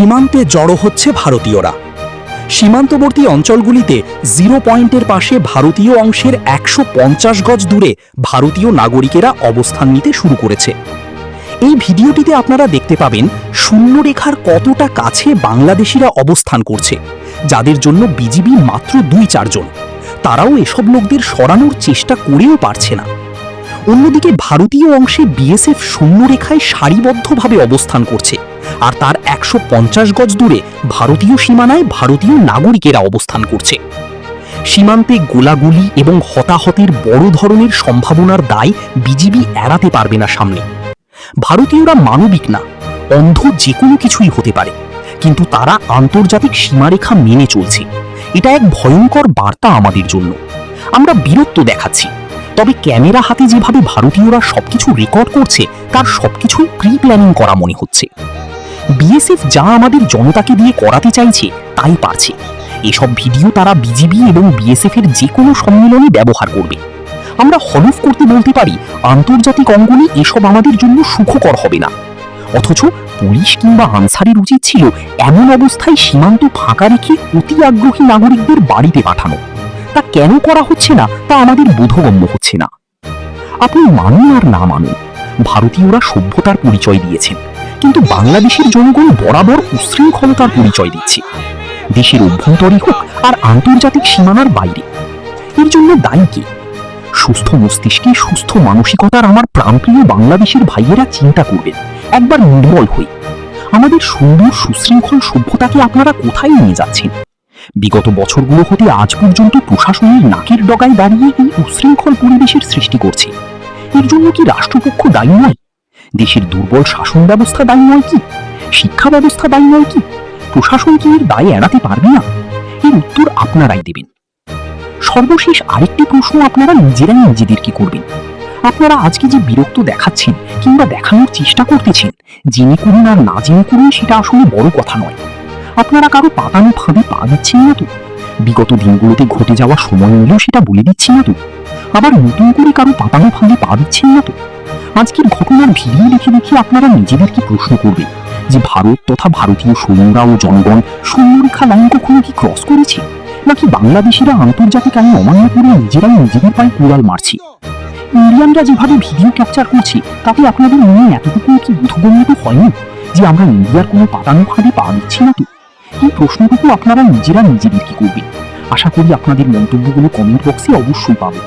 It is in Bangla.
সীমান্তে জড়ো হচ্ছে ভারতীয়রা। সীমান্তবর্তী অঞ্চলগুলিতে 0 পয়েন্টের পাশে ভারতীয় অংশের 150 গজ দূরে ভারতীয় নাগরিকেরা অবস্থান নিতে শুরু করেছে। এই ভিডিওটিতে আপনারা দেখতে পাবেন শূন্যরেখার কতটা কাছে বাংলাদেশিরা অবস্থান করছে, যাদের জন্য বিজিবি মাত্র 2-4 জন। তারাও এসব লোকদের সরানোর চেষ্টা করেও পারছে না। অন্যদিকে ভারতীয় অংশে বিএসএফ শূন্যরেখায় সারিবদ্ধভাবে অবস্থান করছে, আর তার 150 গজ দূরে ভারতীয় সীমানায় ভারতীয় নাগরিকেরা অবস্থান করছে। সীমান্তে গোলাগুলি এবং হতাহতের বড় ধরনের সম্ভাবনার দায় বিজিবি এড়াতে পারবে না সামনে। ভারতীয়রা মানবিক না, অন্ধ যে কোনো কিছুই হতে পারে, কিন্তু তারা আন্তর্জাতিক সীমারেখা মেনে চলছে। এটা এক ভয়ঙ্কর বার্তা আমাদের জন্য। আমরা বীরত্ব দেখাচ্ছি, তবে ক্যামেরা হাতে যেভাবে ভারতীয়রা সবকিছু রেকর্ড করছে তার সবকিছুই প্রি প্ল্যানিং করা মনে হচ্ছে। বিএসএফ যা আমাদের জনতাকে দিয়ে করাতে চাইছে তাই পারছে। এসব ভিডিও তারা বিজিবি এবং বিএসএফ এর যে কোনো সম্মেলনে ব্যবহার করবে। আমরা হলফ করতে বলতে পারি আন্তর্জাতিক অঙ্গনে এসব আমাদের জন্য সুখকর হবে না। অথচ পুলিশ কিংবা আনসারের উচিত ছিল এমন অবস্থায় সীমান্ত ফাঁকা রেখে অতি আগ্রহী নাগরিকদের বাড়িতে পাঠানো। তা কেন করা হচ্ছে না তা আমাদের বোধগম্য হচ্ছে না। আপনি মানুন আর না মানুন, ভারতীয়রা সভ্যতার পরিচয় দিয়েছেন, কিন্তু বাংলাদেশের জনগণ বরাবর উচ্ছৃঙ্খলতার পরিচয় দিচ্ছে। দেশের অভ্যন্তরে হোক আর আন্তর্জাতিক সীমানার বাইরে। এর জন্য দায়ী কে? সুস্থ মস্তিষ্কে সুস্থ মানসিকতার আমার প্রাণপ্রিয় বাংলাদেশের ভাইয়েরা চিন্তা করবেন একবার নির্মল হয়ে। আমাদের সুন্দর সুশৃঙ্খল সভ্যতাকে আপনারা কোথায় নিয়ে যাচ্ছেন? বিগত বছরগুলো হতে আজ পর্যন্ত প্রশাসনের নাকের ডগায় দাঁড়িয়ে এই উশৃঙ্খল পরিবেশের সৃষ্টি করছে। এর জন্য কি রাষ্ট্রপক্ষ দায়ী নয়? দেশের দুর্বল শাসন ব্যবস্থা দায়ী নয় কি? শিক্ষা ব্যবস্থা দায়ী নয় কি? প্রশাসন কি এর দায় এড়াতে পারবে না? এর উত্তর আপনারাই দেবেন। সর্বশেষ আরেকটি প্রশ্ন আপনারা নিজেরাই নিজেদেরকে করবেন। আপনারা আজকে যে বিরক্ত দেখাচ্ছেন কিংবা দেখানোর চেষ্টা করতেছেন, জেনে করুন আর না জেনে করুন সেটা আসলে বড় কথা নয়। আপনারা কারো পাতানো ফাঁদে পা দিচ্ছেন না তো? বিগত দিনগুলোতে ঘটে যাওয়া সময় নিলেও সেটা বলে দিচ্ছি না তো? আবার নতুন করে কারো পাতানো ফাঁদে পা দিচ্ছেন না তো? আজকের ঘটনার ভিডিও দেখে দেখে আপনারা নিজেদেরকে প্রশ্ন করবেন যে ভারত তথা ভারতীয় সৈন্যরা ও জনগণ শূন্যরেখা লাইন কখনো কি ক্রস করেছে, নাকি বাংলাদেশিরা আন্তর্জাতিক আইন অমান্য করে নিজেরাই নিজেদের পায়ে কুড়াল মারছে? ইন্ডিয়ানরা যেভাবে ভিডিও ক্যাপচার করছে তাতে আপনাদের মনে এতটুকু কি বোধগম্য হয়নি যে আমরা ইন্ডিয়ার কোনো পাতানো ফাঁদে পা দিচ্ছি না তো? এই প্রশ্নটুকু আপনারা নিজেরা নিজেদেরকে করবেন। আশা করি আপনাদের মন্তব্যগুলো কমেন্ট বক্সে অবশ্যই পাবেন।